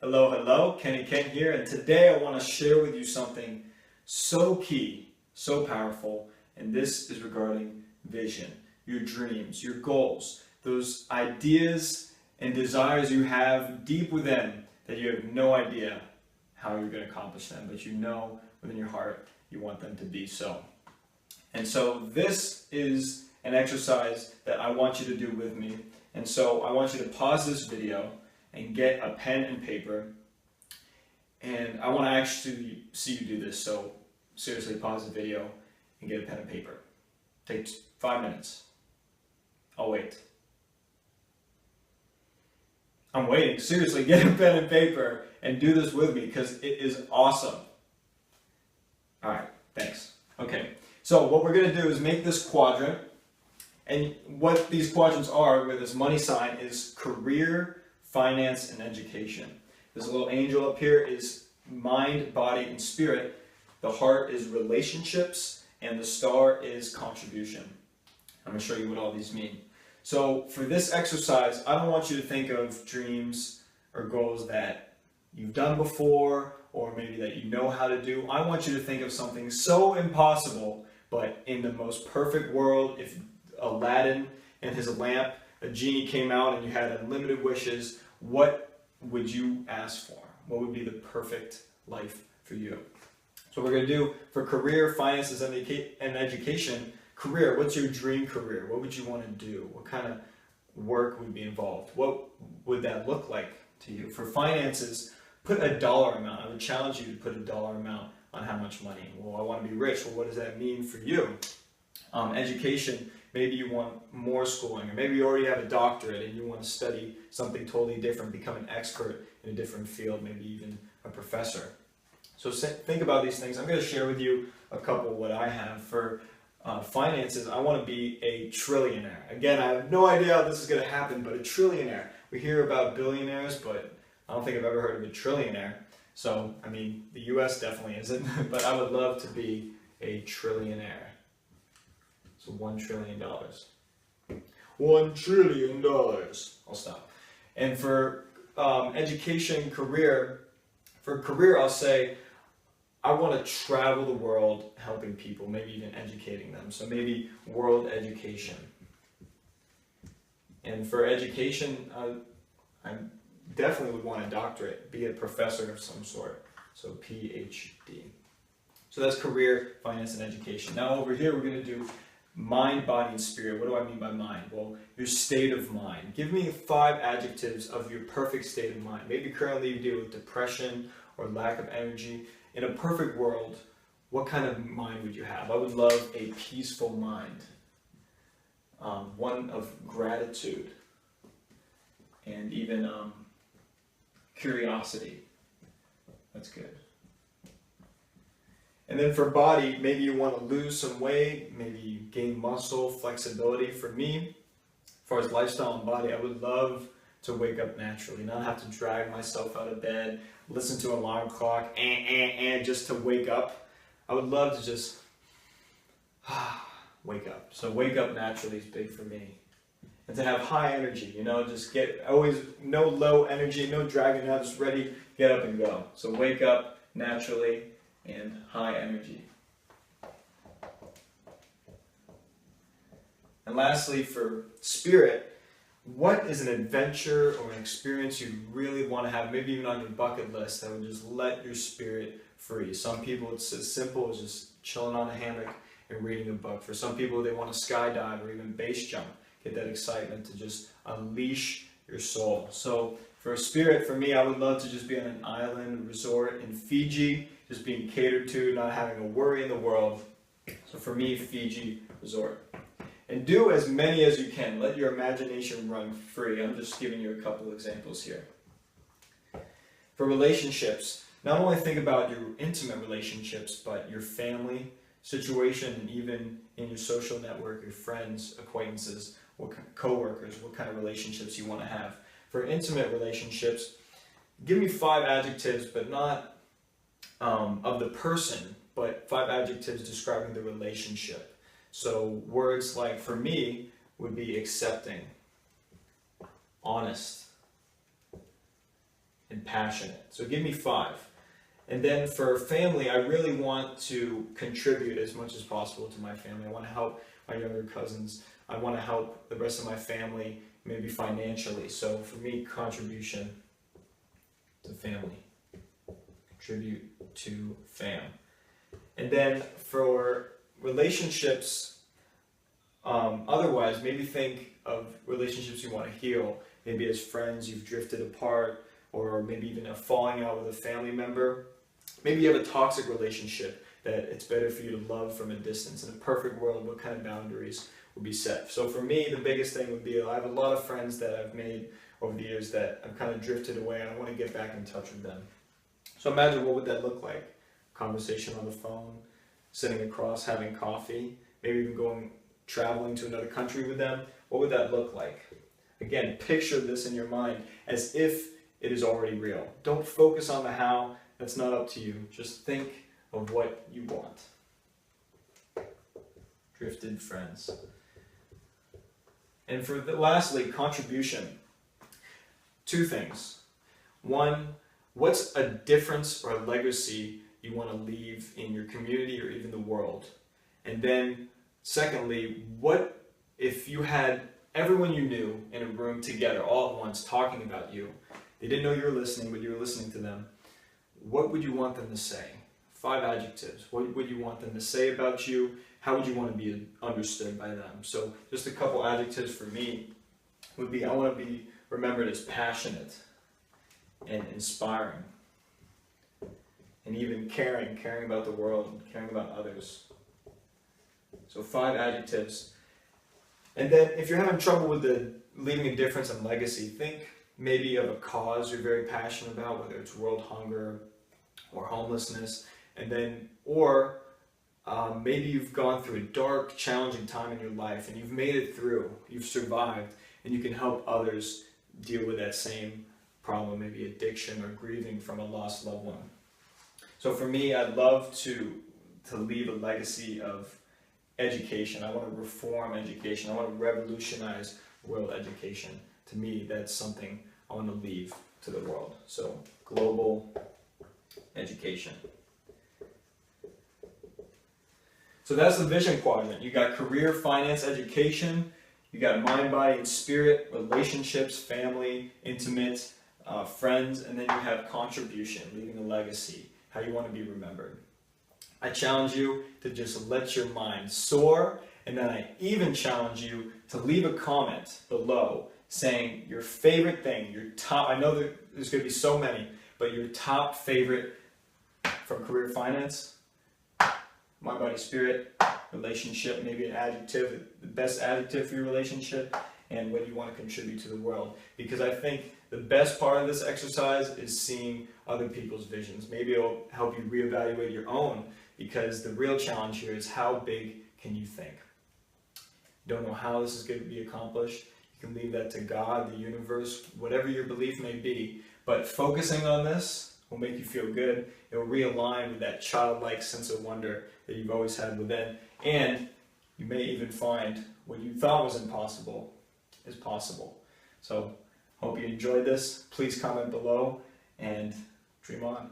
Hello, hello, Kenny Kent here, and today I want to share with you something so key, so powerful, and this is regarding vision, your dreams, your goals, those ideas and desires you have deep within that you have no idea how you're going to accomplish them, but you know within your heart you want them to be so. And so this is an exercise that I want you to do with me, and so I want you to pause this video and get a pen and paper, and I want to actually see you do this. So seriously, pause the video and get a pen and paper. Take 5 minutes. I'll wait. I'm waiting. Seriously, get a pen and paper and do this with me because it is awesome. All right, thanks. Okay, so what we're going to do is make this quadrant, and what these quadrants are with this money sign is career, finance, and education. This little angel up here is mind, body, and spirit. The heart is relationships, and the star is contribution. I'm going to show you what all these mean. So for this exercise, I don't want you to think of dreams or goals that you've done before, or maybe that you know how to do. I want you to think of something so impossible, but in the most perfect world, if Aladdin and his lamp, a genie came out and you had unlimited wishes, what would you ask for? What would be the perfect life for you? So we're going to do for career, finances, and education. Career, what's your dream career? What would you want to do? What kind of work would be involved? What would that look like to you? For finances, put a dollar amount. I would challenge you to put a dollar amount on how much money. Well, I want to be rich. Well, what does that mean for you? Education, maybe you want more schooling, or maybe you already have a doctorate and you want to study something totally different, become an expert in a different field, maybe even a professor. So think about these things. I'm going to share with you a couple what I have. For finances, I want to be a trillionaire. Again, I have no idea how this is going to happen, but a trillionaire. We hear about billionaires, but I don't think I've ever heard of a trillionaire. So, I mean, the US definitely isn't, but I would love to be a trillionaire. So $1 trillion. $1 trillion. I'll stop. And for education, career, for career, I'll say I want to travel the world helping people, maybe even educating them. So maybe world education. And for education, I definitely would want a doctorate, be a professor of some sort. So PhD. So that's career, finance, and education. Now over here, we're going to do mind, body, and spirit. What do I mean by mind? Well, your state of mind. Give me 5 adjectives of your perfect state of mind. Maybe currently you deal with depression or lack of energy. In a perfect world, what kind of mind would you have? I would love a peaceful mind, one of gratitude, and even curiosity. That's good. And then for body, maybe you want to lose some weight, maybe you gain muscle, flexibility. For me, as far as lifestyle and body, I would love to wake up naturally, not have to drag myself out of bed, listen to an alarm clock, just to wake up. I would love to just wake up. So wake up naturally is big for me. And to have high energy, just always no low energy, no dragging out, just ready, get up and go. So wake up naturally and high energy. And lastly, for spirit, what is an adventure or an experience you really want to have, maybe even on your bucket list, that would just let your spirit free? Some people, it's as simple as just chilling on a hammock and reading a book. For some people, they want to skydive or even base jump, get that excitement to just unleash your soul. So for a spirit, for me, I would love to just be on an island resort in Fiji, just being catered to, not having a worry in the world. So for me, Fiji resort. And do as many as you can. Let your imagination run free. I'm just giving you a couple examples here. For relationships, not only think about your intimate relationships, but your family situation, and even in your social network, your friends, acquaintances, co-workers, what kind of relationships you want to have. For intimate relationships, give me 5 adjectives, but not of the person, but 5 adjectives describing the relationship. So words like, for me, would be accepting, honest, and passionate. So give me 5. And then for family, I really want to contribute as much as possible to my family. I want to help my younger cousins. I want to help the rest of my family, maybe financially. So for me, contribution to family. Contribute to fam. And then for relationships, otherwise, maybe think of relationships you want to heal. Maybe as friends, you've drifted apart, or maybe even a falling out with a family member. Maybe you have a toxic relationship that it's better for you to love from a distance. In a perfect world, what kind of boundaries would be set? So for me, the biggest thing would be I have a lot of friends that I've made over the years that I've kind of drifted away, and I want to get back in touch with them. So imagine, what would that look like? Conversation on the phone, sitting across, having coffee, maybe even traveling to another country with them. What would that look like? Again, picture this in your mind as if it is already real. Don't focus on the how. That's not up to you. Just think of what you want. Drifted friends. And lastly, contribution. 2 things. 1, what's a difference or a legacy you want to leave in your community or even the world? And then secondly, what if you had everyone you knew in a room together all at once talking about you? They didn't know you were listening, but you were listening to them. What would you want them to say? 5 adjectives. What would you want them to say about you? How would you want to be understood by them? So just a couple adjectives for me would be, I want to be remembered as passionate and inspiring, and even caring about the world, and caring about others. So 5 adjectives. And then if you're having trouble with leaving a difference in legacy, think maybe of a cause you're very passionate about, whether it's world hunger or homelessness, and then, or maybe you've gone through a dark, challenging time in your life and you've made it through, you've survived, and you can help others deal with that same problem, maybe addiction or grieving from a lost loved one. So for me, I'd love to leave a legacy of education. I want to reform education. I want to revolutionize world education. To me, that's something I want to leave to the world. So global education. So that's the vision quadrant. You got career, finance, education. You got mind, body, and spirit, relationships, family, intimate, friends, and then you have contribution, leaving a legacy, how you want to be remembered. I challenge you to just let your mind soar, and then I even challenge you to leave a comment below saying your favorite thing, your top, I know that there's going to be so many, but your top favorite from career, finance, mind, body, spirit, relationship, maybe an adjective, the best adjective for your relationship, and what you want to contribute to the world. Because I think the best part of this exercise is seeing other people's visions. Maybe it'll help you reevaluate your own, because the real challenge here is how big can you think? Don't know how this is going to be accomplished. You can leave that to God, the universe, whatever your belief may be. But focusing on this will make you feel good. It will realign with that childlike sense of wonder that you've always had within. And you may even find what you thought was impossible is possible. So, hope you enjoyed this. Please comment below and dream on.